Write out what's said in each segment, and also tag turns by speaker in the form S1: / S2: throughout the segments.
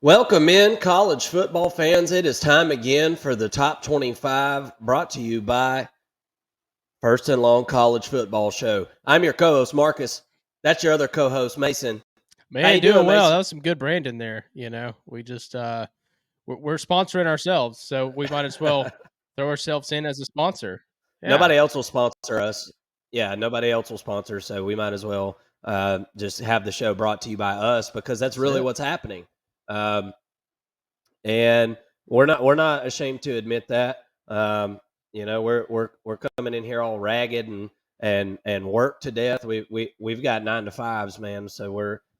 S1: Welcome in, college football fans. It is time again for the Top 25 brought to you by First and Long College Football Show. I'm your co-host, Marcus. That's your other co-host, Mason. How
S2: Man,
S1: you
S2: doing
S1: doing,
S2: well.
S1: Mason?
S2: That was some good branding there. We just we're sponsoring ourselves, so we might as well throw ourselves in as a sponsor. Yeah,
S1: Nobody else will sponsor us. Yeah, nobody else will sponsor, so we might as well just have the show brought to you by us because that's
S2: that's
S1: really
S2: it.
S1: what's happening. Um, and we're not ashamed to admit that. We're coming in here all ragged and worked to death. We've got 9 to 5s, man. So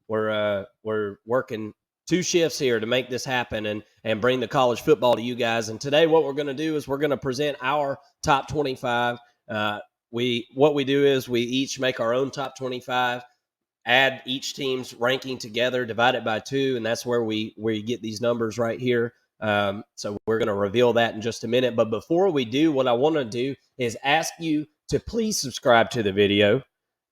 S1: we're working 2 shifts here to make this happen and bring the college football to you guys. And today, what we're going to do is we're going to present our top 25. What we do is we each make our own top 25, add each team's ranking together, divide it by 2, and that's where we get these numbers right here. So we're going to reveal that in just a minute. But before we do, what I want to do is ask you to please subscribe to the video.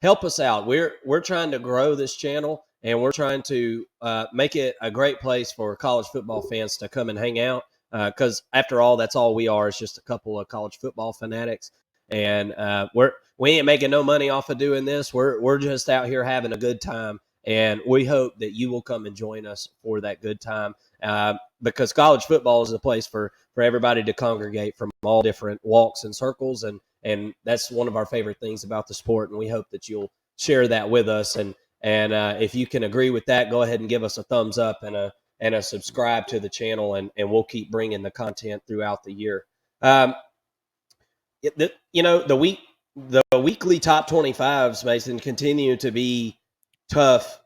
S1: Help us out. We're trying to grow this channel, and we're trying to make it a great place for college football fans to come and hang out. Because after all, that's all we are. Is just a couple of college football fanatics, and we ain't making no money off of doing this. We're just out here having a good time, and we hope that you will come and join us for that good time. Because college football is a place for everybody to congregate from all different walks and circles, and that's one of our favorite things about the sport. And we hope that you'll share that with us. And if you can agree with that, go ahead and give us a thumbs up and a subscribe to the channel, and we'll keep bringing the content throughout the year. Um, the weekly top 25s, Mason, continue to be tough,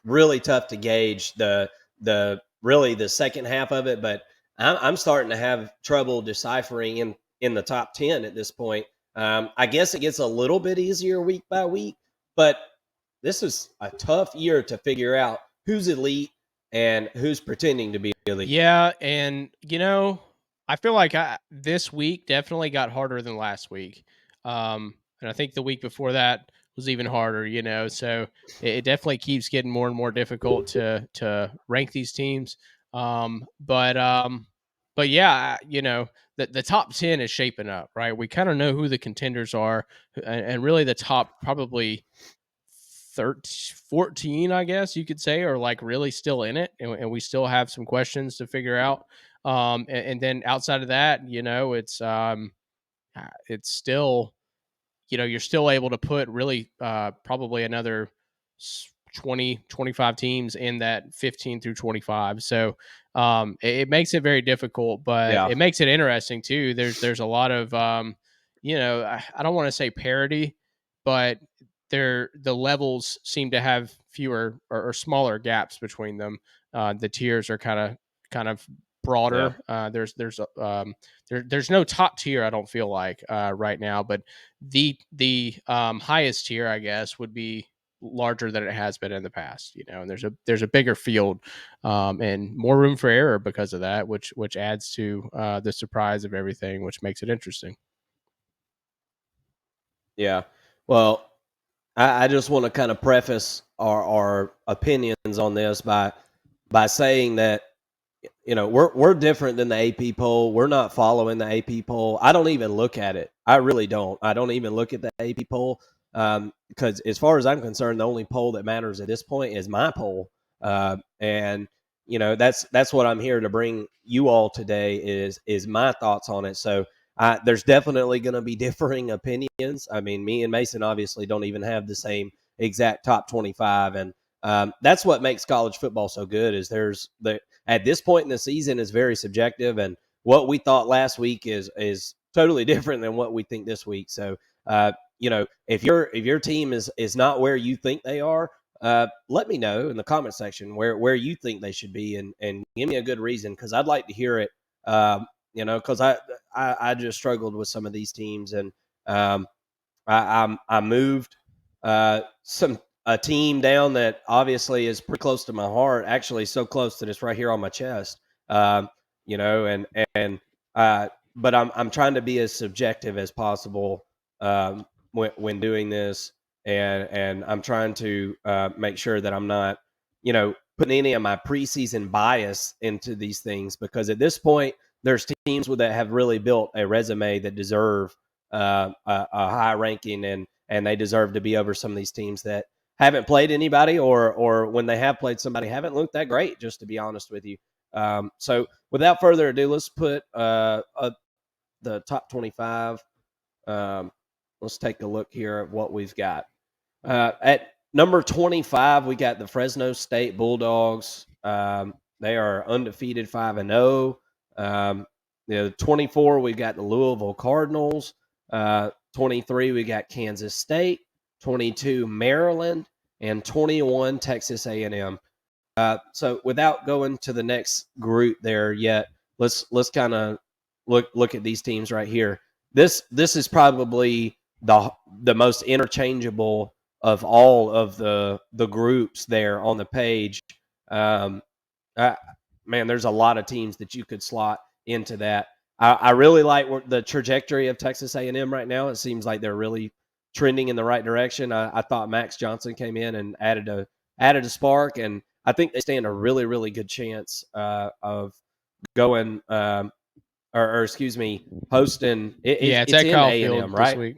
S1: really tough to gauge the second half of it. But I'm starting to have trouble deciphering in the top 10 at this point. I guess it gets a little bit easier week by week, but this is a tough year to figure out who's elite and who's pretending to be elite.
S2: Yeah, and I feel like this week definitely got harder than last week, and I think the week before that was even harder. So it definitely keeps getting more and more difficult to rank these teams. But yeah, the top 10 is shaping up, right? We kind of know who the contenders are, and really the top probably 13, 14, I guess you could say, are like really still in it, and we still have some questions to figure out. And then outside of that, it's still, you're still able to put really probably another 20, 25 teams in that 15 through 25. So it makes it very difficult, but
S1: Yeah.
S2: it makes it interesting too. There's a lot of I don't want to say parity, but the levels seem to have fewer or smaller gaps between them. The tiers are kind of
S1: Yeah.
S2: broader. There's no top tier, I don't feel like right now, but the highest tier, I guess, would be larger than it has been in the past. And there's a bigger field, and more room for error because of that, which adds to the surprise of everything, which makes it interesting.
S1: Yeah. Well, I just want to kind of preface our opinions on this by saying that we're different than the AP poll. We're not following the AP poll. I don't even look at it. I really don't. I don't even look at the AP poll because, as far as I'm concerned, the only poll that matters at this point is my poll. And that's what I'm here to bring you all today is my thoughts on it. So there's definitely going to be differing opinions. I mean, me and Mason obviously don't even have the same exact top 25, and that's what makes college football so good. Is at this point in the season is very subjective, and what we thought last week is totally different than what we think this week. So, if your team is not where you think they are, let me know in the comment section where you think they should be, and give me a good reason, because I'd like to hear it. Because I just struggled with some of these teams, and I moved some a team down that obviously is pretty close to my heart. Actually, so close that it's right here on my chest. Um, you know, and but I'm trying to be as subjective as possible when doing this, and I'm trying to make sure that I'm not putting any of my preseason bias into these things, because at this point, there's teams that have really built a resume that deserve a high ranking, and they deserve to be over some of these teams that haven't played anybody, or when they have played somebody, haven't looked that great, just to be honest with you. So without further ado, let's put the top 25. Let's take a look here at what we've got. At number 25, we got the Fresno State Bulldogs. They are undefeated 5-0. 24, we got the Louisville Cardinals. 23, we got Kansas State. 22, Maryland. And 21, Texas A&M. So without going to the next group there yet, let's kind of look at these teams right here. This is probably the most interchangeable of all of the groups there on the page. Man, there's a lot of teams that you could slot into that. I really like the trajectory of Texas A&M right now. It seems like they're really trending in the right direction. I thought Max Johnson came in and added a spark, and I think they stand a really, really good chance of going, or excuse me, hosting.
S2: It's
S1: It's
S2: at
S1: in
S2: Kyle
S1: A&M,
S2: Field this
S1: right?
S2: week.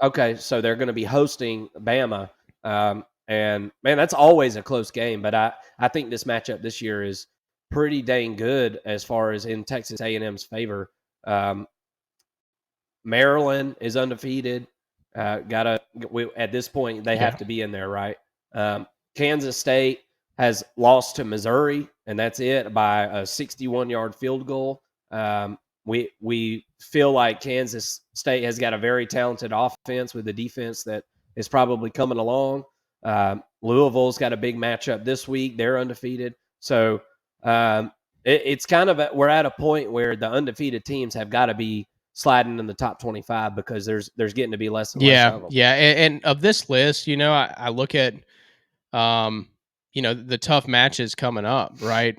S1: Okay, so they're going to be hosting Bama, and man, that's always a close game. But I think this matchup this year is pretty dang good as far as in Texas A&M's favor. Maryland is undefeated. At this point they have to be in there, right? Kansas State has lost to Missouri, and that's it by a 61-yard field goal. We feel like Kansas State has got a very talented offense with a defense that is probably coming along. Louisville's got a big matchup this week. They're undefeated. So it's kind of we're at a point where the undefeated teams have got to be sliding in the top 25, because there's getting to be less and less of them.
S2: Yeah. And of this list, I look at, the tough matches coming up, right?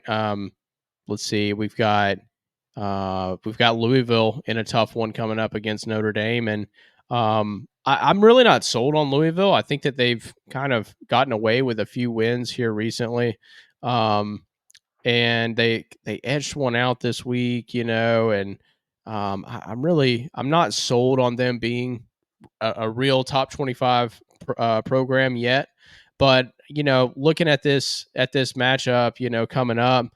S2: Let's see, we've got Louisville in a tough one coming up against Notre Dame, and I'm really not sold on Louisville. I think that they've kind of gotten away with a few wins here recently, and they edged one out this week, and I'm not sold on them being a real top 25 program yet. But looking at this matchup, coming up,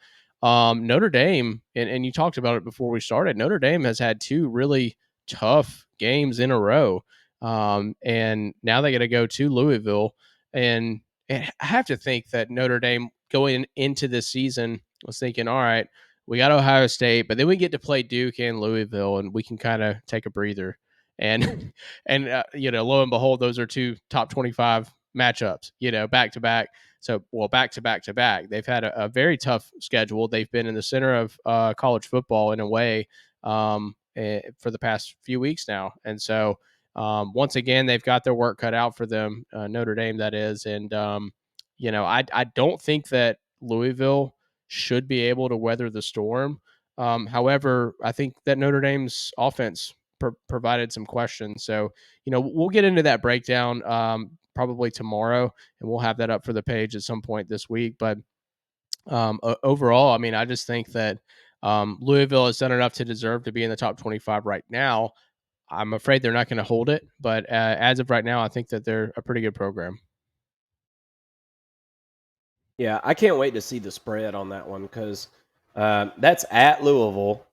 S2: Notre Dame, and you talked about it before we started. Notre Dame has had two really tough games in a row, and now they got to go to Louisville. And I have to think that Notre Dame going into this season was thinking, all right, we got Ohio State, but then we get to play Duke and Louisville, and we can kind of take a breather. And lo and behold, those are two top 25 matchups, back to back. So, back to back to back. They've had a very tough schedule. They've been in the center of college football in a way for the past few weeks now. And so, once again, they've got their work cut out for them, Notre Dame, that is. And, I don't think that Louisville should be able to weather the storm. However, I think that Notre Dame's offense provided some questions. So, we'll get into that breakdown probably tomorrow, and we'll have that up for the page at some point this week. But overall, I mean, I just think that Louisville has done enough to deserve to be in the top 25 right now. I'm afraid they're not going to hold it, but as of right now, I think that they're a pretty good program.
S1: Yeah, I can't wait to see the spread on that one, because that's at Louisville.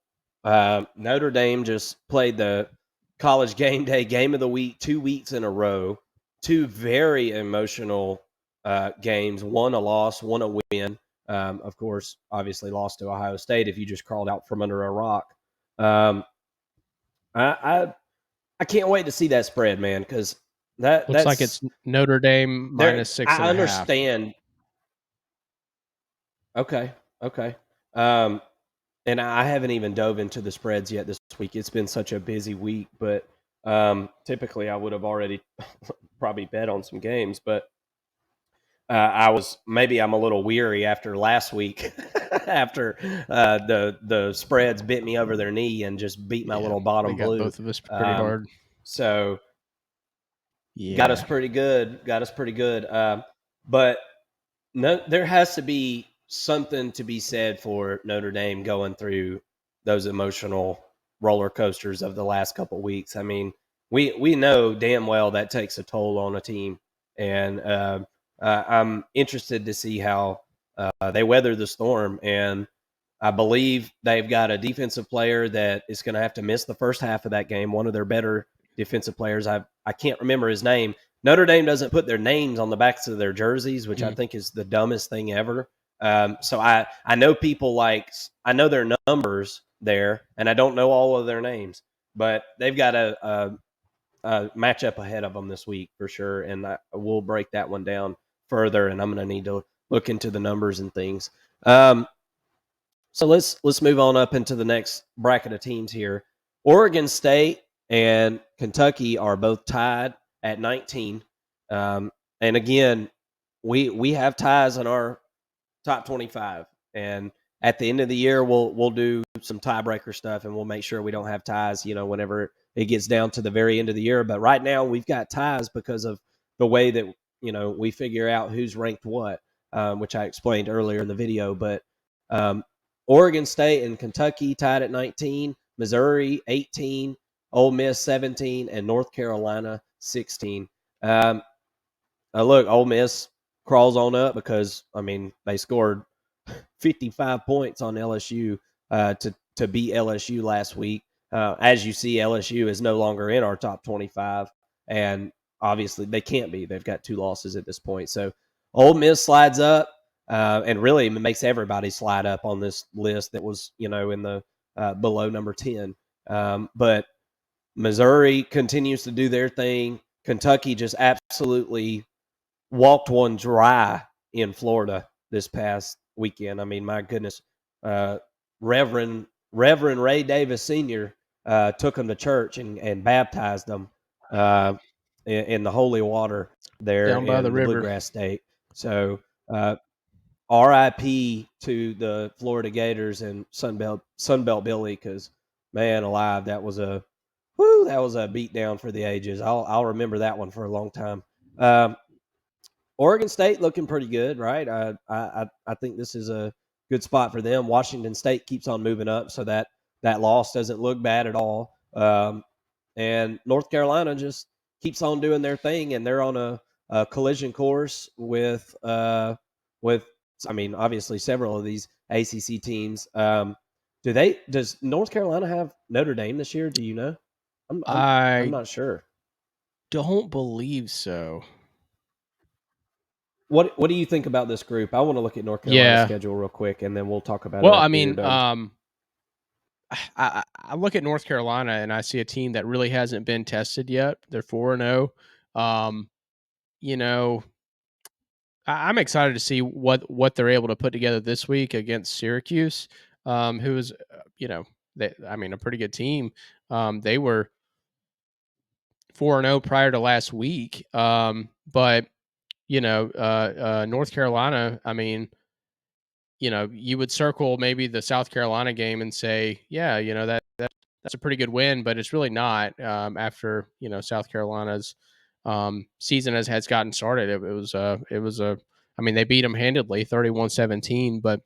S1: Notre Dame just played the college game day game of the week 2 weeks in a row. Two very emotional games, one a loss, one a win. Of course, obviously lost to Ohio State if you just crawled out from under a rock. I can't wait to see that spread, man, because
S2: Looks like it's Notre Dame minus 6.5.
S1: I understand. Okay. And I haven't even dove into the spreads yet this week. It's been such a busy week, but typically I would have already probably bet on some games, but I'm a little weary after last week after the spreads bit me over their knee and just beat my little bottom
S2: got
S1: blue.
S2: Both of us pretty hard.
S1: So got us pretty good. But No, there has to be something to be said for Notre Dame going through those emotional roller coasters of the last couple of weeks. I mean, we know damn well that takes a toll on a team, and I'm interested to see how they weather the storm. And I believe they've got a defensive player that is going to have to miss the first half of that game. One of their better defensive players. I can't remember his name. Notre Dame doesn't put their names on the backs of their jerseys, which I think is the dumbest thing ever. So I know people I know their numbers there, and I don't know all of their names, but they've got a matchup ahead of them this week for sure, and we'll break that one down further. And I'm going to need to look into the numbers and things. So let's move on up into the next bracket of teams here. Oregon State and Kentucky are both tied at 19. And again, we have ties in our top 25. And at the end of the year, we'll do some tiebreaker stuff, and we'll make sure we don't have ties, whenever it gets down to the very end of the year. But right now, we've got ties because of the way that we figure out who's ranked what, which I explained earlier in the video. But um, Oregon State and Kentucky tied at 19, Missouri 18, Ole Miss 17, and North Carolina 16. Look, Ole Miss crawls on up because they scored 55 points on LSU to beat LSU last week. As you see, LSU is no longer in our top 25, and obviously they can't be. They've got 2 losses at this point. So Ole Miss slides up, and really makes everybody slide up on this list that was in the below number 10. But Missouri continues to do their thing. Kentucky just absolutely walked one dry in Florida this past weekend. I mean, my goodness, Reverend Ray Davis Sr. Took them to church and baptized them in the holy water there
S2: Down by the
S1: in the
S2: river.
S1: Bluegrass State. So, RIP to the Florida Gators and Sunbelt Billy, because man alive, that was a beat down for the ages. I'll remember that one for a long time. Oregon State looking pretty good, right? I think this is a good spot for them. Washington State keeps on moving up, so that loss doesn't look bad at all. And North Carolina just keeps on doing their thing, and they're on a collision course with obviously several of these ACC teams. Does North Carolina have Notre Dame this year? Do you know? I'm
S2: I
S1: not sure.
S2: don't believe so.
S1: What do you think about this group? I want to look at North Carolina's
S2: Yeah.
S1: schedule real quick, and then we'll talk about it
S2: Well, I
S1: after you're
S2: mean,
S1: done.
S2: I look at North Carolina and I see a team that really hasn't been tested yet. They're 4-0. You know, I'm excited to see what they're able to put together this week against Syracuse, who is, a pretty good team. They were 4-0 prior to last week, but North Carolina. I mean, you would circle maybe the South Carolina game and say, yeah, that's a pretty good win, but it's really not. After South Carolina's season has gotten started, I mean, they beat them handedly, 31-17, but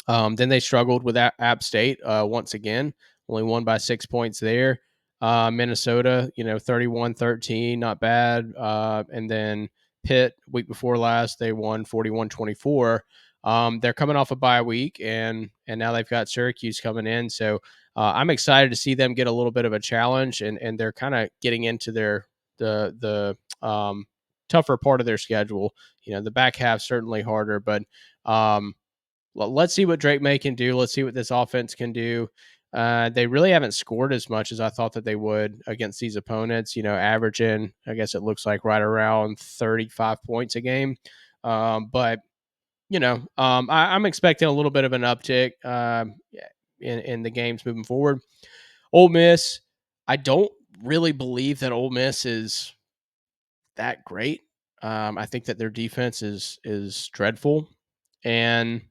S2: then they struggled with App State once again, only won by 6 points there. Minnesota, 31-13, not bad. And then Pitt, week before last, they won 41-24. They're coming off a bye week, and now they've got Syracuse coming in. So I'm excited to see them get a little bit of a challenge, and they're kind of getting into the tougher part of their schedule. The back half certainly harder, but let's see what Drake May can do. Let's see what this offense can do. They really haven't scored as much as I thought that they would against these opponents, averaging, I guess it looks like right around 35 points a game. But I'm expecting a little bit of an uptick in the games moving forward. Ole Miss, I don't really believe that Ole Miss is that great. I think that their defense is dreadful, and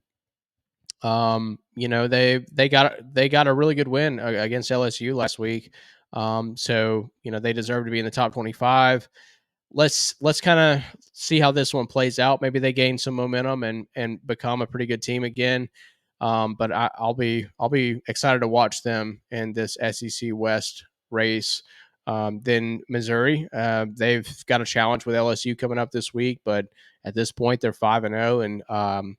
S2: they got a really good win against LSU last week. So they deserve to be in the top 25. let's kind of see how this one plays out. Maybe they gain some momentum and become a pretty good team again. But I'll be excited to watch them in this SEC West race. Then Missouri, they've got a challenge with LSU coming up this week, but at this point they're 5-0, and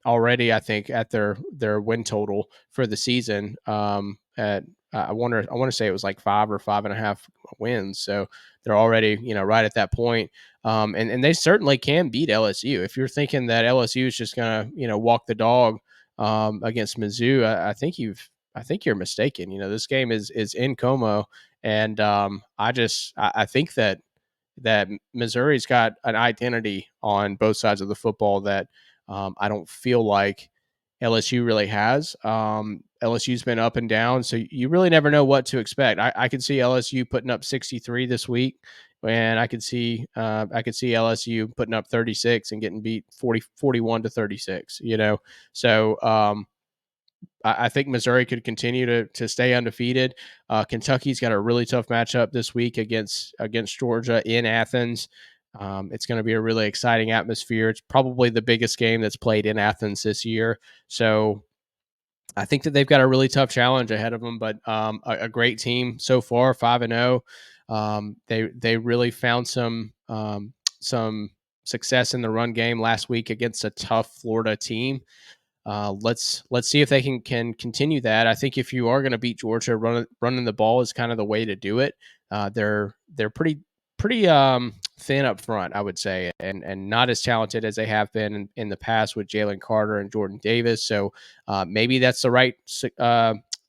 S2: already I think at their win total for the season. At I want to say it was like 5 or 5.5 wins, so they're already right at that point. And they certainly can beat LSU. If you're thinking that LSU is just gonna walk the dog against Mizzou, I think you're mistaken. This game is in Como, and I think that Missouri's got an identity on both sides of the football that I don't feel like LSU really has. LSU's been up and down, so you really never know what to expect. I could see LSU putting up 63 this week, and I could see LSU putting up 36 and getting beat 41-36. So I think Missouri could continue to stay undefeated. Kentucky's got a really tough matchup this week against Georgia in Athens. It's going to be a really exciting atmosphere. It's probably the biggest game that's played in Athens this year. So I think that they've got a really tough challenge ahead of them, but a great team so far, 5-0. They really found some success in the run game last week against a tough Florida team. Let's see if they can continue that. I think if you are going to beat Georgia, running the ball is kind of the way to do it. They're pretty thin up front, I would say, and not as talented as they have been in the past with Jalen Carter and Jordan Davis. So maybe that's the right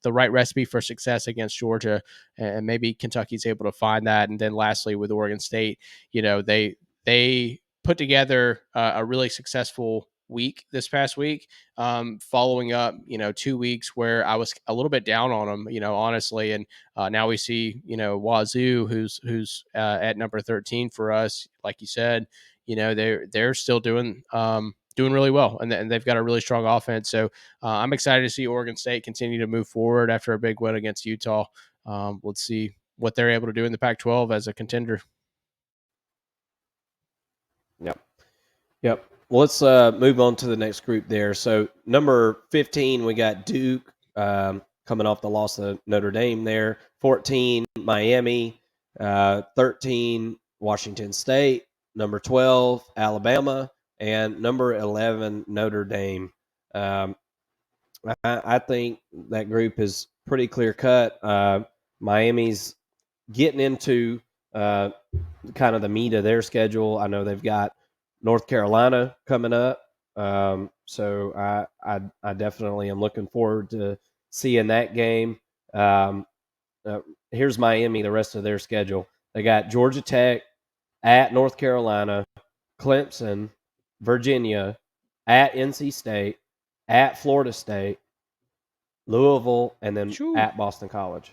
S2: recipe for success against Georgia, and maybe Kentucky's able to find that. And then lastly, with Oregon State, they put together a really successful week this past week, following up 2 weeks where I was a little bit down on them, honestly. And now we see Wazoo, who's at number 13 for us, like you said. They're still doing really well, and they've got a really strong offense. So I'm excited to see Oregon State continue to move forward after a big win against Utah. Let's see what they're able to do in the Pac-12 as a contender.
S1: Yep. Well, let's move on to the next group there. So number 15, we got Duke coming off the loss of Notre Dame there. 14, Miami. 13, Washington State. Number 12, Alabama. And number 11, Notre Dame. I think that group is pretty clear cut. Miami's getting into kind of the meat of their schedule. I know they've got North Carolina coming up. So I definitely am looking forward to seeing that game. Here's Miami, the rest of their schedule. They got Georgia Tech at North Carolina, Clemson, Virginia, at NC State, at Florida State, Louisville, and then at Boston College.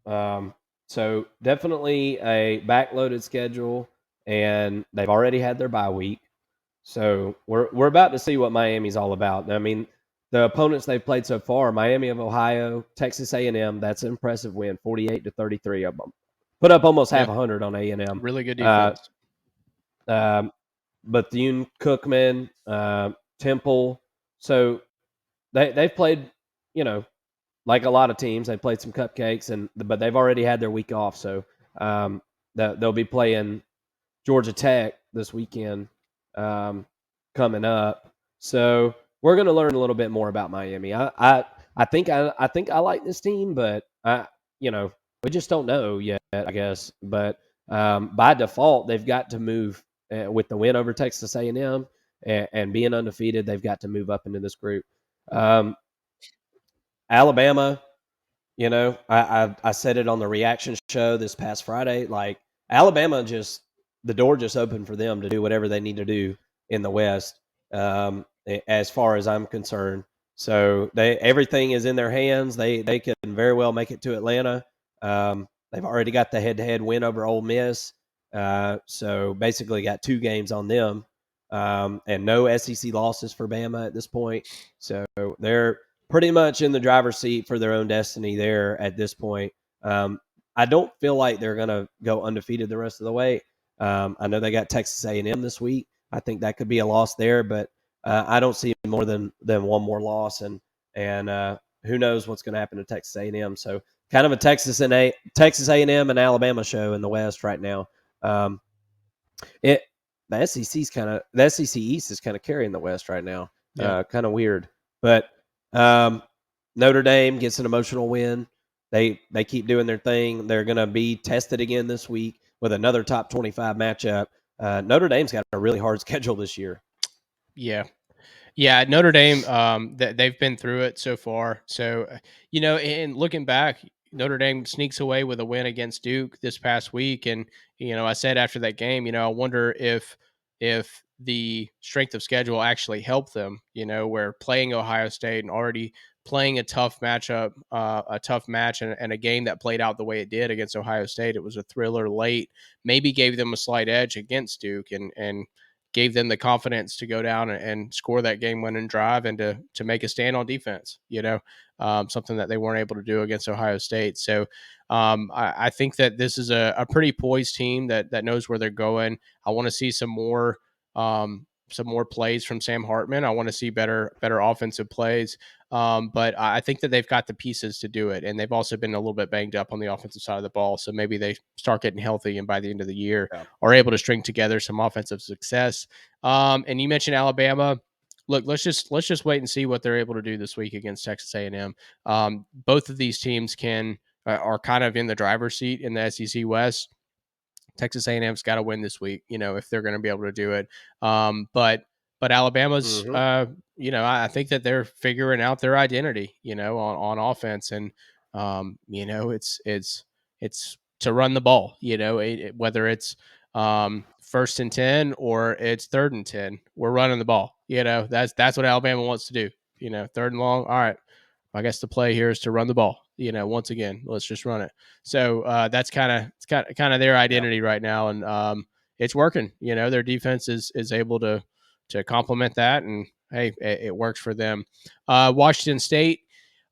S1: So definitely a backloaded schedule, and they've already had their bye week. So we're about to see what Miami's all about. I mean, the opponents they've played so far: Miami of Ohio, Texas A&M. That's an impressive win, 48-33 of them. Put up almost half 100 on A&M.
S2: Really good defense.
S1: Bethune-Cookman, Temple. So they've played, like a lot of teams. They played some cupcakes, but they've already had their week off. So they'll be playing Georgia Tech this weekend coming up. So we're going to learn a little bit more about Miami. I think I like this team, but we just don't know yet, I guess. But by default, they've got to move with the win over Texas A&M and being undefeated. They've got to move up into this group. Alabama, I said it on the reaction show this past Friday. Like Alabama, the door just opened for them to do whatever they need to do in the West, as far as I'm concerned. So everything is in their hands. They can very well make it to Atlanta. They've already got the head-to-head win over Ole Miss. So basically got 2 games on them, and no SEC losses for Bama at this point. So they're pretty much in the driver's seat for their own destiny there at this point. I don't feel like they're going to go undefeated the rest of the way. I know they got Texas A&M this week. I think that could be a loss there, but I don't see more than one more loss, and who knows what's going to happen to Texas A&M. So kind of a Texas A&M and Alabama show in the West right now. It the SEC East is kind of carrying the West right now.
S2: Yeah.
S1: Kind of weird, but Notre Dame gets an emotional win. They keep doing their thing. They're going to be tested again this week with another top 25 matchup. Notre Dame's got a really hard schedule this year.
S2: Yeah. Yeah, Notre Dame, they've been through it so far. So, and looking back, Notre Dame sneaks away with a win against Duke this past week. And, I said after that game, I wonder if the strength of schedule actually helped them, where playing Ohio State and already playing a tough matchup, a tough match and a game that played out the way it did against Ohio State. It was a thriller late, maybe gave them a slight edge against Duke and gave them the confidence to go down and score that game-winning drive and to make a stand on defense. Something that they weren't able to do against Ohio State. So I think that this is a pretty poised team that knows where they're going. I want to see some more plays from Sam Hartman. I want to see better offensive plays. But I think that they've got the pieces to do it, and they've also been a little bit banged up on the offensive side of the ball. So maybe they start getting healthy, and by the end of the year, are able to string together some offensive success. And you mentioned Alabama. Look, let's just wait and see what they're able to do this week against Texas A&M. Both of these teams are kind of in the driver's seat in the SEC West. Texas A&M's got to win this week, if they're going to be able to do it. But Alabama's, I think that they're figuring out their identity, on offense, and it's to run the ball, whether it's 1st and 10 or it's 3rd and 10, we're running the ball. That's what Alabama wants to do. 3rd and long. All right, I guess the play here is to run the ball. Once again, let's just run it. So that's kind of their identity right now, and it's working. Their defense is able to complement that, and hey, it works for them. Washington State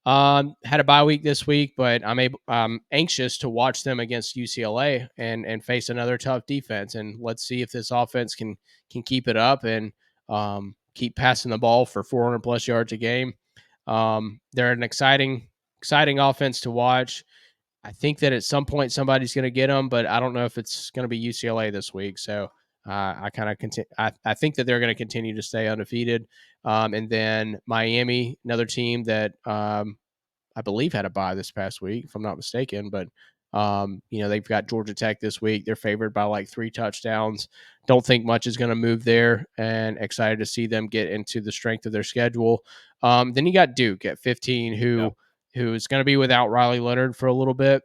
S2: had a bye week this week, but I'm anxious to watch them against UCLA and face another tough defense, and let's see if this offense can keep it up and keep passing the ball for 400 plus yards a game. They're an exciting offense to watch. I think that at some point somebody's going to get them, but I don't know if it's going to be UCLA this week. So I kind of I think that they're going to continue to stay undefeated. And then Miami, another team that I believe had a bye this past week, if I'm not mistaken. But they've got Georgia Tech this week. They're favored by like 3 touchdowns. Don't think much is going to move there, and excited to see them get into the strength of their schedule. Then you got Duke at 15, who's going to be without Riley Leonard for a little bit.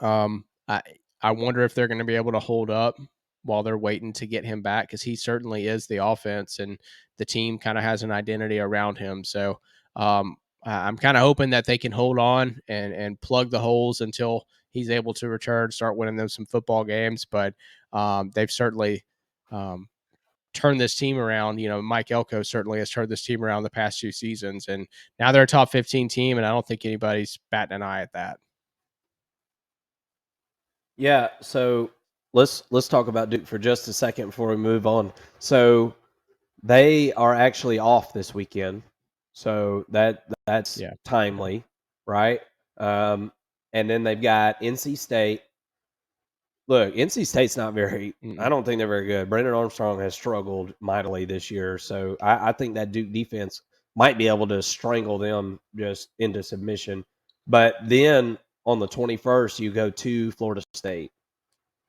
S2: I wonder if they're going to be able to hold up while they're waiting to get him back, because he certainly is the offense, and the team kind of has an identity around him. So I'm kind of hoping that they can hold on and plug the holes until he's able to return, start winning them some football games. But they've certainly turned this team around. Mike Elko certainly has turned this team around the past 2 seasons, and now they're a top 15 team, and I don't think anybody's batting an eye at that.
S1: Yeah, so let's talk about Duke for just a second before we move on. So they are actually off this weekend, so that's timely, right? And then they've got NC State. Look, NC State's not very. I don't think they're very good. Brendan Armstrong has struggled mightily this year, so I think that Duke defense might be able to strangle them just into submission. But then on the 21st, you go to Florida State.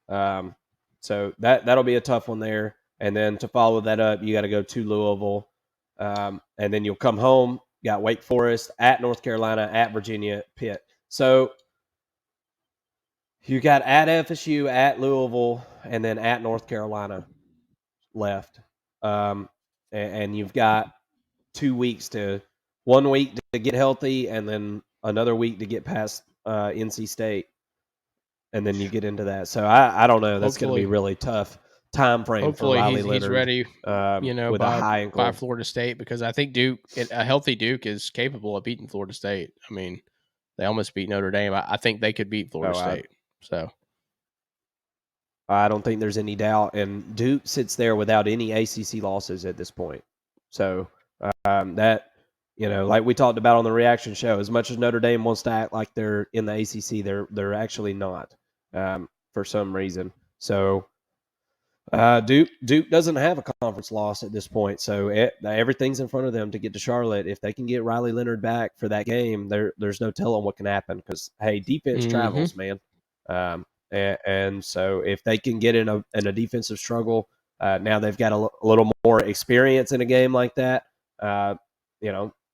S1: So that'll be a tough one there. And then to follow that up, you got to go to Louisville, and then you'll come home. You got Wake Forest, at North Carolina, at Virginia, Pitt. So you got at FSU, at Louisville, and then at North Carolina left. And you've got 2 weeks 1 week to get healthy, and then another week to get past NC State. And then you get into that. So I don't know. That's going to be really tough time frame for Riley Leonard.
S2: He's ready,
S1: with a high ankle
S2: by Florida State, because I think a healthy Duke is capable of beating Florida State. I mean, they almost beat Notre Dame. I think they could beat Florida State. So
S1: I don't think there's any doubt. And Duke sits there without any ACC losses at this point. So that, like we talked about on the reaction show, as much as Notre Dame wants to act like they're in the ACC, they're actually not for some reason. So Duke doesn't have a conference loss at this point, so everything's in front of them to get to Charlotte. If they can get Riley Leonard back for that game, there's no telling what can happen. Because hey, defense travels, man. And so if they can get in a defensive struggle, now they've got a little more experience in a game like that.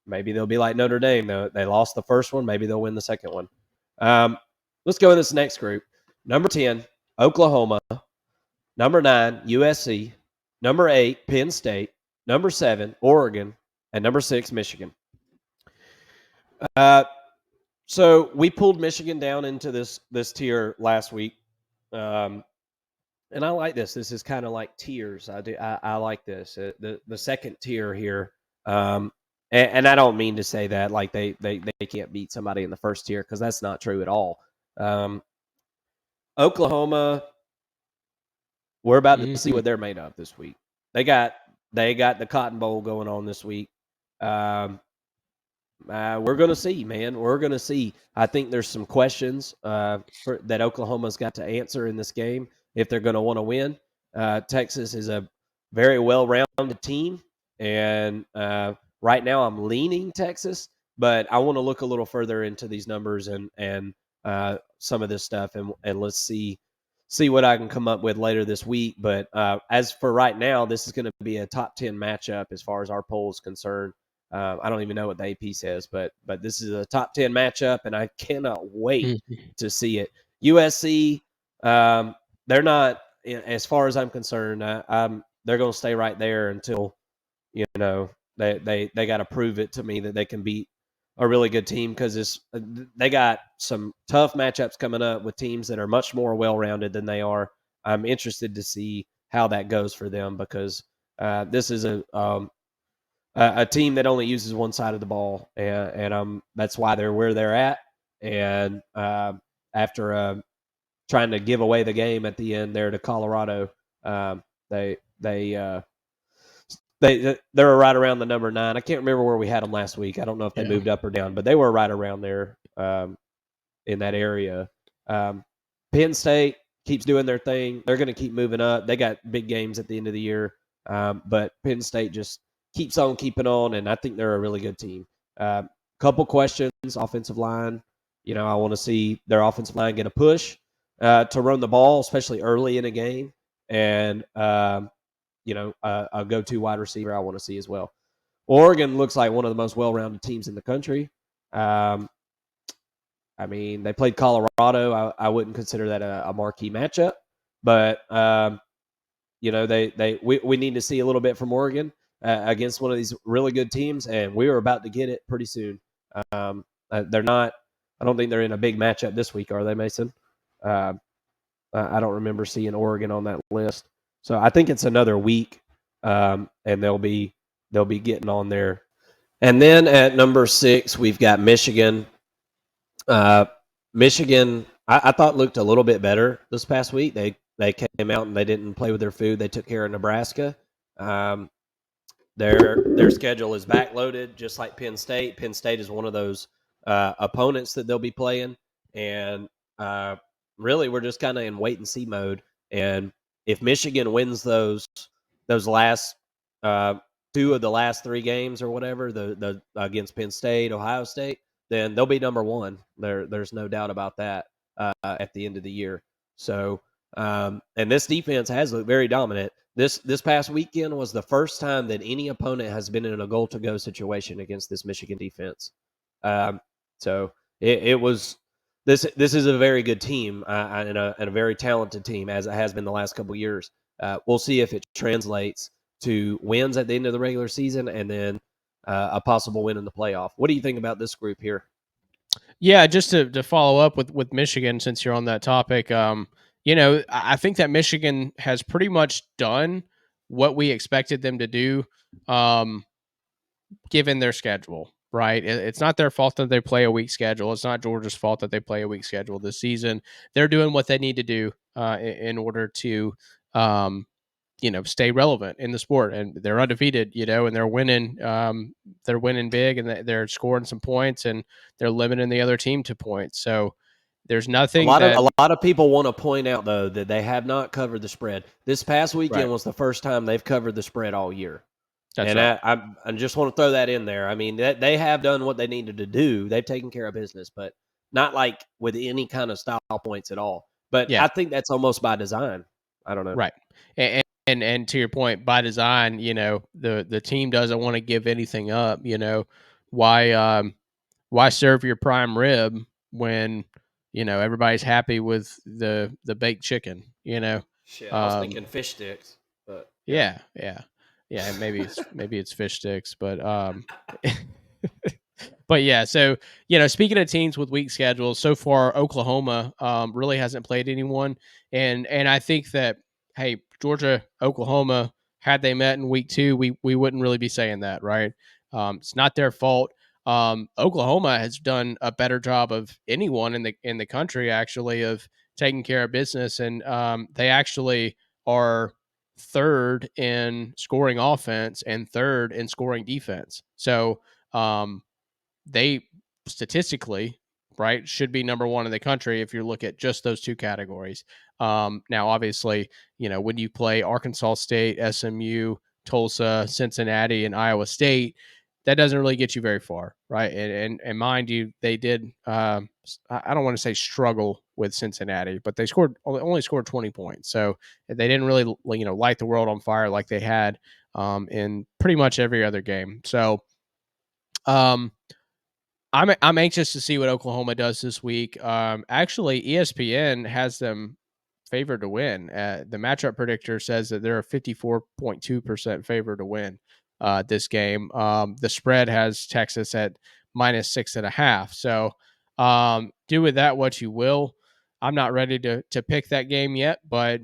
S1: Maybe they'll be like Notre Dame. They lost the first one, maybe they'll win the second one. Let's go in this next group. Number 10, Oklahoma. Number 9, USC. Number 8, Penn State. Number 7, Oregon. And number 6, Michigan. So we pulled Michigan down into this tier last week. And I like this. This is kind of like tiers. I like this. The second tier here. And I don't mean to say that like they can't beat somebody in the first tier, because that's not true at all. Oklahoma, we're about to see what they're made of this week. They got the Cotton Bowl going on this week. We're going to see, man. We're going to see. I think there's some questions that Oklahoma's got to answer in this game if they're going to want to win. Texas is a very well-rounded team, and right now I'm leaning Texas, but I want to look a little further into these numbers and some of this stuff, and let's see what I can come up with later this week. But as for right now, this is going to be a top 10 matchup as far as our poll is concerned. I don't even know what the AP says, but this is a top 10 matchup, and I cannot wait to see it. USC, they're not, as far as I'm concerned, they're going to stay right there until, they got to prove it to me that they can beat a really good team, because they got some tough matchups coming up with teams that are much more well-rounded than they are. I'm interested to see how that goes for them, because this is a team that only uses one side of the ball, and that's why they're where they're at. And after trying to give away the game at the end there to Colorado, they're right around the number 9. I can't remember where we had them last week. I don't know if they moved up or down, but they were right around there in that area. Penn State keeps doing their thing. They're going to keep moving up. They got big games at the end of the year, but Penn State just keeps on keeping on, and I think they're a really good team. Couple questions, offensive line. I want to see their offensive line get a push to run the ball, especially early in a game, and a go-to wide receiver I want to see as well. Oregon looks like one of the most well-rounded teams in the country. They played Colorado. I wouldn't consider that a marquee matchup, but we need to see a little bit from Oregon against one of these really good teams, and we are about to get it pretty soon. They're not. I don't think they're in a big matchup this week, are they, Mason? I don't remember seeing Oregon on that list. So I think it's another week, and they'll be getting on there. And then at number 6, we've got Michigan. Michigan, I thought looked a little bit better this past week. They came out and they didn't play with their food. They took care of Nebraska. Their schedule is backloaded, just like Penn State. Penn State is one of those opponents that they'll be playing, and really we're just kind of in wait and see mode. And if Michigan wins those last 2 of the last 3 games or whatever, the against Penn State, Ohio State, then they'll be number 1. There's no doubt about that at the end of the year. So, and this defense has looked very dominant. This past weekend was the first time that any opponent has been in a goal-to-go situation against this Michigan defense. So it was this is a very good team and a very talented team, as it has been the last couple of years. We'll see if it translates to wins at the end of the regular season, and then a possible win in the playoff. What do you think about this group here?
S2: Yeah, just to follow up with Michigan, since you're on that topic, I think that Michigan has pretty much done what we expected them to do, given their schedule. right? It's not their fault that they play a weak schedule. It's not Georgia's fault that they play a weak schedule this season. They're doing what they need to do in order to, um, stay relevant in the sport, and they're undefeated, and they're winning. They're winning big, and they're scoring some points, and they're limiting the other team to points. So there's nothing that
S1: A lot of people want to point out though that they have not covered the spread. This past
S2: right.
S1: weekend was the first time they've covered the spread all year.
S2: That's
S1: And
S2: right.
S1: I just want to throw that in there. I mean, they have done what they needed to do. They've taken care of business, but not like with any kind of style points at all. But
S2: Yeah.
S1: I think that's almost by design. I don't know.
S2: Right. And to your point, by design, the team doesn't want to give anything up. Why why serve your prime rib when everybody's happy with the baked chicken?
S1: Shit, I was
S2: Um,
S1: thinking fish sticks, but yeah.
S2: yeah, yeah, yeah. Maybe it's fish sticks, but but yeah. So speaking of teams with weak schedules, so far Oklahoma really hasn't played anyone, and I think that hey, Georgia, Oklahoma, had they met in week 2, we wouldn't really be saying that, right? It's not their fault. Oklahoma has done a better job of anyone in the country actually of taking care of business, and they actually are third in scoring offense and third in scoring defense. So um, they statistically, right, should be number one in the country if you look at just those two categories. Now, obviously, when you play Arkansas State, SMU, Tulsa, Cincinnati, and Iowa State, that doesn't really get you very far, right? And mind you, they did. I don't want to say struggle with Cincinnati, but they only scored 20 points, so they didn't really light the world on fire like they had in pretty much every other game. So. Um, I'm anxious to see what Oklahoma does this week. Actually, ESPN has them favored to win. The matchup predictor says that they're a 54.2% favor to win this game. The spread has Texas at -6.5. So do with that what you will. I'm not ready to pick that game yet, but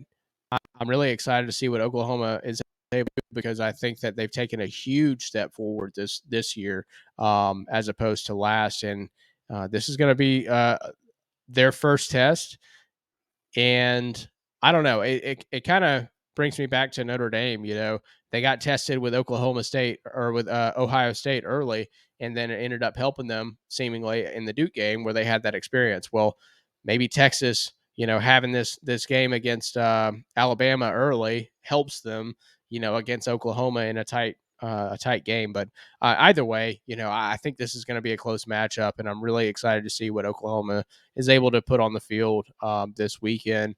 S2: I'm really excited to see what Oklahoma is able to do because I think that they've taken a huge step forward this year as opposed to last, and this is going to be their first test. And I don't know, it kind of brings me back to Notre Dame. They got tested with Oklahoma State or with Ohio State early, and then it ended up helping them seemingly in the Duke game where they had that experience. Well, maybe Texas, having this game against Alabama early helps them, against Oklahoma in a tight game. But either way, I think this is going to be a close matchup, and I'm really excited to see what Oklahoma is able to put on the field this weekend.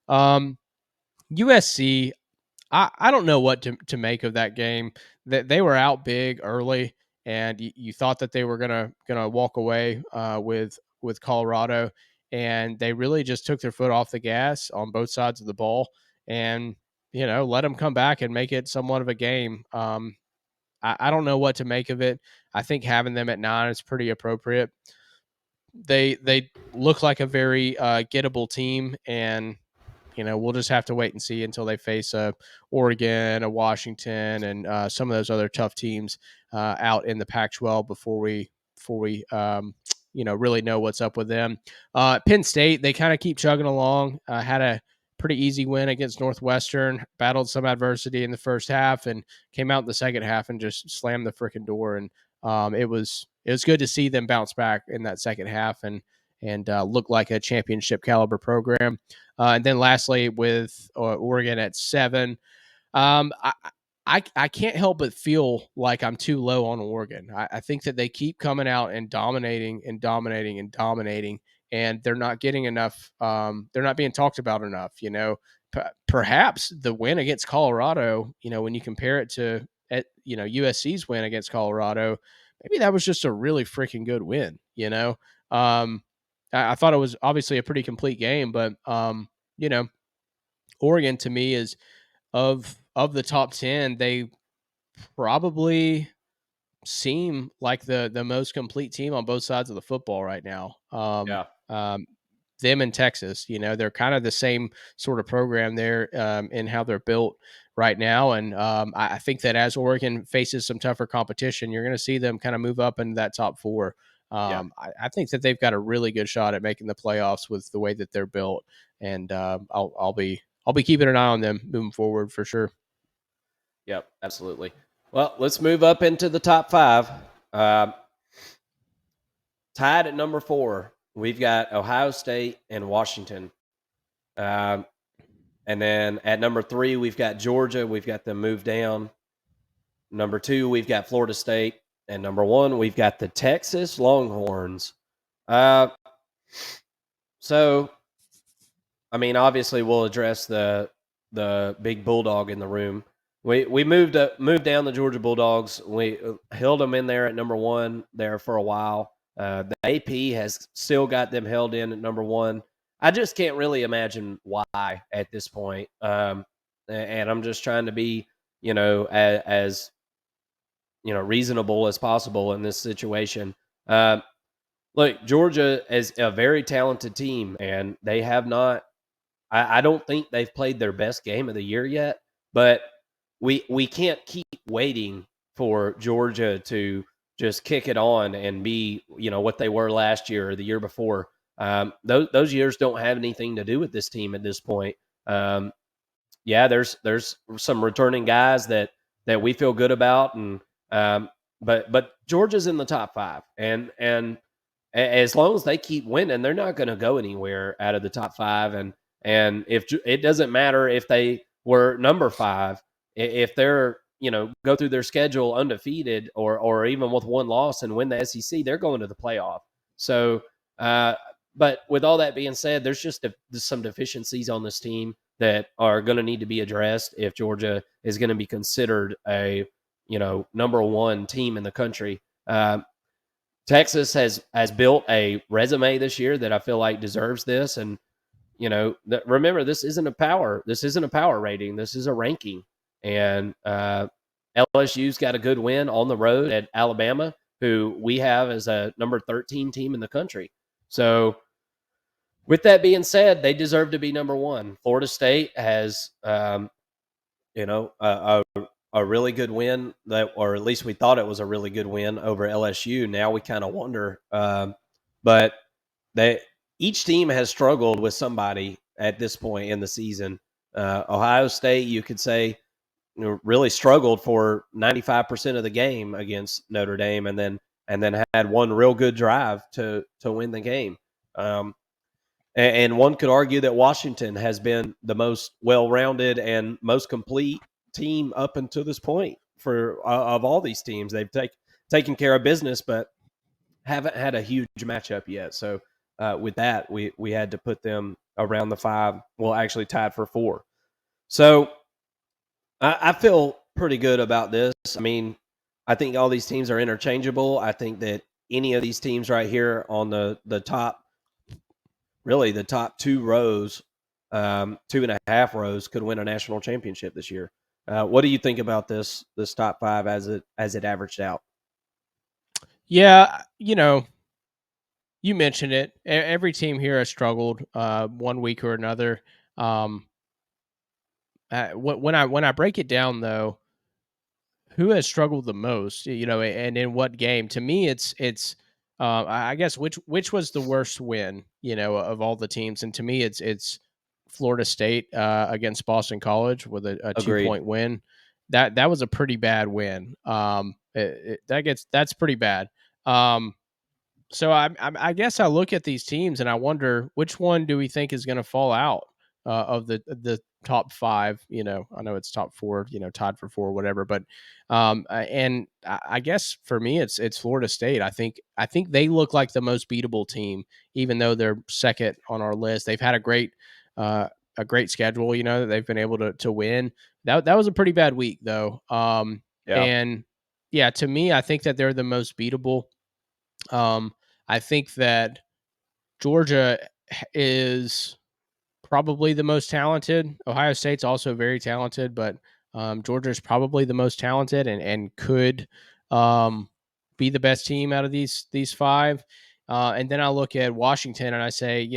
S2: USC, I don't know what to make of that game. That they were out big early, and you thought that they were gonna walk away with Colorado, and they really just took their foot off the gas on both sides of the ball, and let them come back and make it somewhat of a game. I don't know what to make of it. I think having them at 9 is pretty appropriate. They look like a very gettable team, and we'll just have to wait and see until they face a Oregon, a Washington, and some of those other tough teams out in the Pac-12 before we really know what's up with them. Penn State, they kind of keep chugging along. Had a pretty easy win against Northwestern. Battled some adversity in the first half and came out in the second half and just slammed the freaking door. And it was good to see them bounce back in that second half and look like a championship caliber program. And then lastly, with Oregon at 7, um, I, I can't help but feel like I'm too low on Oregon. I think that they keep coming out and dominating and dominating and dominating, and they're not getting enough. They're not being talked about enough. Perhaps the win against Colorado. When you compare it to USC's win against Colorado, maybe that was just a really freaking good win. I thought it was obviously a pretty complete game, but you know, Oregon to me is of the top 10, they probably seem like the most complete team on both sides of the football right now.
S1: Yeah.
S2: them and Texas. They're kind of the same sort of program there in how they're built right now. And I think that as Oregon faces some tougher competition, you're going to see them kind of move up into that top four.
S1: Yeah.
S2: I think that they've got a really good shot at making the playoffs with the way that they're built, and I'll be keeping an eye on them moving forward for sure.
S1: Yep, absolutely. Well, let's move up into the top five. Tied at number 4, we've got Ohio State and Washington. And then at number 3, we've got Georgia. We've got them moved down. Number 2, we've got Florida State. And number 1, we've got the Texas Longhorns. So, I mean, obviously, we'll address the big bulldog in the room. We moved down the Georgia Bulldogs. We held them in there at number 1 there for a while. The AP has still got them held in at number 1. I just can't really imagine why at this point. And I'm just trying to be, as reasonable as possible in this situation. Look, Georgia is a very talented team, and they have not. I don't think they've played their best game of the year yet, but we can't keep waiting for Georgia to just kick it on and be what they were last year or the year before. Those years don't have anything to do with this team at this point. Yeah, there's some returning guys that we feel good about, and but Georgia's in the top 5, and as long as they keep winning, they're not going to go anywhere out of the top 5. And if it doesn't matter if they were number 5, if they're go through their schedule undefeated or even with one loss and win the SEC, they're going to the playoff. So, but with all that being said, there's just some deficiencies on this team that are going to need to be addressed if Georgia is going to be considered a number 1 team in the country. Texas has built a resume this year that I feel like deserves this, and remember, this isn't a power rating. This is a ranking, and LSU's got a good win on the road at Alabama, who we have as a number 13 team in the country. So, with that being said, they deserve to be number 1. Florida State has, a really good win, or at least we thought it was a really good win over LSU. Now we kind of wonder, but each team has struggled with somebody at this point in the season. Ohio State, you could say, really struggled for 95% of the game against Notre Dame, and then had one real good drive to win the game. And one could argue that Washington has been the most well-rounded and most complete team up until this point of all these teams. They've taken care of business, but haven't had a huge matchup yet. So with that, we had to put them around the 5. Well, actually tied for 4. So I feel pretty good about this. I mean, I think all these teams are interchangeable. I think that any of these teams right here on the top, really the top 2 rows, 2.5 rows, could win a national championship this year. What do you think about this top 5 as it averaged out?
S2: Yeah, you mentioned it. Every team here has struggled one week or another. When I break it down, though, who has struggled the most? And in what game? To me, it's I guess which was the worst win? Of all the teams, and to me, it's Florida State against Boston College with a
S1: Agreed.
S2: 2-point win. That was a pretty bad win. That's pretty bad. So I guess I look at these teams and I wonder which one do we think is going to fall out of the top 5. I know it's top 4, tied for 4, whatever. But and I guess for me it's Florida State. I think they look like the most beatable team, even though they're second on our list. They've had a great schedule. That they've been able to win. That was a pretty bad week though.
S1: Yeah.
S2: And yeah, to me, I think that they're the most beatable. I think that Georgia is probably the most talented. Ohio State's also very talented, but Georgia is probably the most talented and could be the best team out of these 5. And then I look at Washington and I say,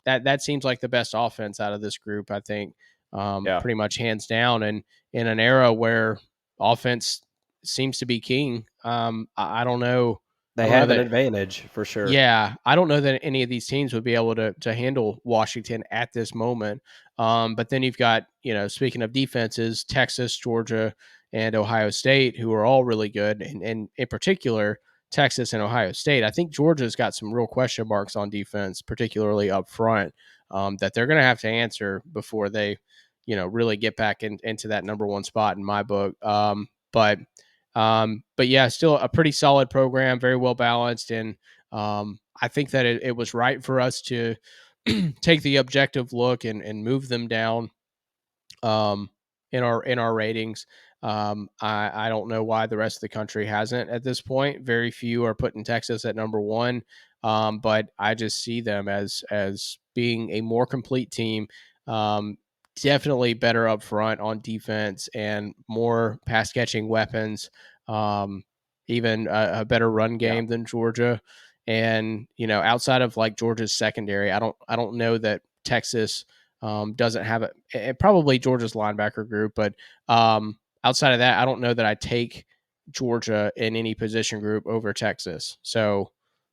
S2: that seems like the best offense out of this group. I think
S1: Yeah.
S2: pretty much hands down. And in an era where offense seems to be king, I don't know. I
S1: They
S2: don't know
S1: have an
S2: that.
S1: advantage for sure.
S2: Yeah, I don't know that any of these teams would be able to handle Washington at this moment. But then you've got, speaking of defenses, Texas, Georgia, and Ohio State, who are all really good, and in particular Texas and Ohio State. I think Georgia's got some real question marks on defense, particularly up front, that they're going to have to answer before they, really get back into that number one spot in my book. But yeah, still a pretty solid program, very well balanced, and I think that it was right for us to take the objective look and move them down um, in our ratings. I don't know why the rest of the country hasn't at this point. Very few are putting Texas at number one, but I just see them as being a more complete team. Definitely better up front on defense and more pass catching weapons. Um, Even a better run
S1: Yeah.
S2: game than Georgia. And outside of like Georgia's secondary, I don't know that Texas doesn't have it. Probably Georgia's linebacker group, but outside of that, I don't know that I take Georgia in any position group over Texas. So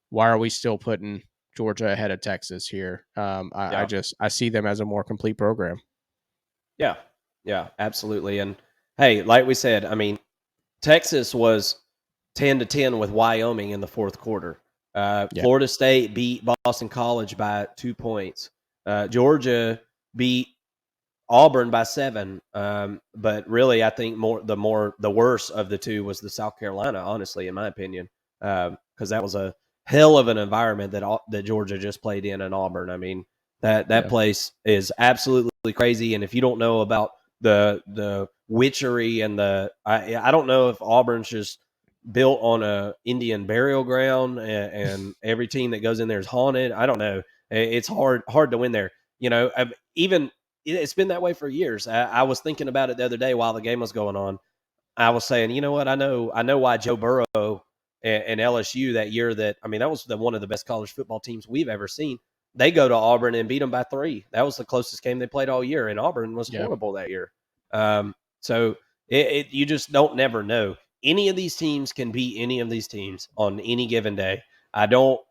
S2: why are we still putting Georgia ahead of Texas here? I
S1: Yeah.
S2: just I see them as a more complete program.
S1: Yeah. Yeah. Absolutely. And hey, like we said, I mean, Texas was 10-10 with Wyoming in the fourth quarter.
S2: Yeah,
S1: Florida State beat Boston College by 2 points. Georgia beat Auburn by 7. But really, I think the worst of the two was the South Carolina. Honestly, in my opinion, because that was a hell of an environment that Georgia just played in Auburn. I mean, that
S2: yeah,
S1: place is absolutely crazy. And if you don't know about the witchery and I don't know if Auburn's just built on a Indian burial ground and every team that goes in there is haunted. I don't know. It's hard to win there. Even it's been that way for years. I was thinking about it the other day while the game was going on. I was saying, you know what? I know why Joe Burrow and LSU that year. That was one of the best college football teams we've ever seen. They go to Auburn and beat them by 3. That was the closest game they played all year, and Auburn was
S2: yeah.
S1: horrible that year. So you just don't never know. Any of these teams can beat any of these teams on any given day. I don't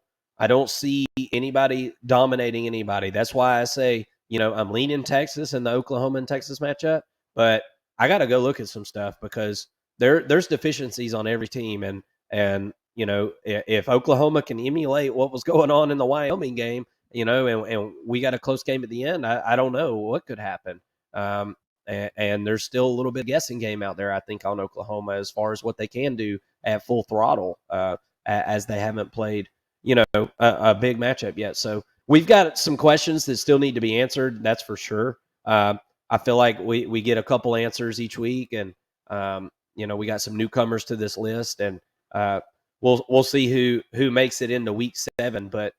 S1: see anybody dominating anybody. That's why I say, I'm leaning Texas in the Oklahoma and Texas matchup, but I got to go look at some stuff because there's deficiencies on every team, and if Oklahoma can emulate what was going on in the Wyoming game, and we got a close game at the end, I don't know what could happen. And there's still a little bit of guessing game out there, I think, on Oklahoma as far as what they can do at full throttle, as they haven't played, a big matchup yet. So we've got some questions that still need to be answered. That's for sure. I feel like we get a couple answers each week, and we got some newcomers to this list, and we'll see who makes it into week 7. But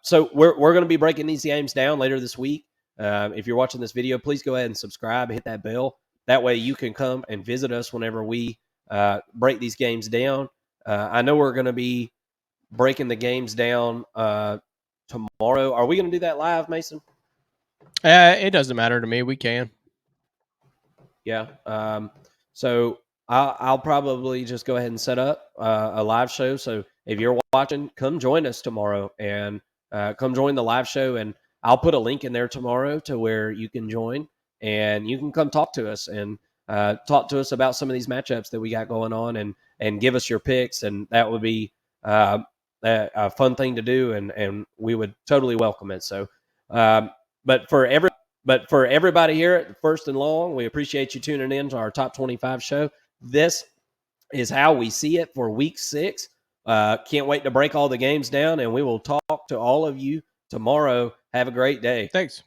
S1: so we're going to be breaking these games down later this week. If you're watching this video, please go ahead and subscribe, hit that bell. That way you can come and visit us whenever we break these games down. I know we're going to be breaking the games down tomorrow. Are we going to do that live, Mason?
S2: It doesn't matter to me. We can.
S1: Yeah. So I'll probably just go ahead and set up a live show. So if you're watching, come join us tomorrow and come join the live show. And I'll put a link in there tomorrow to where you can join and you can come talk to us and talk to us about some of these matchups that we got going on and give us your picks. And that would be a fun thing to do. And we would totally welcome it. So, but for everybody here at First and Long, we appreciate you tuning in to our Top 25 show. This is how we see it for Week 6. Can't wait to break all the games down, and we will talk to all of you tomorrow. Have a great day.
S2: Thanks.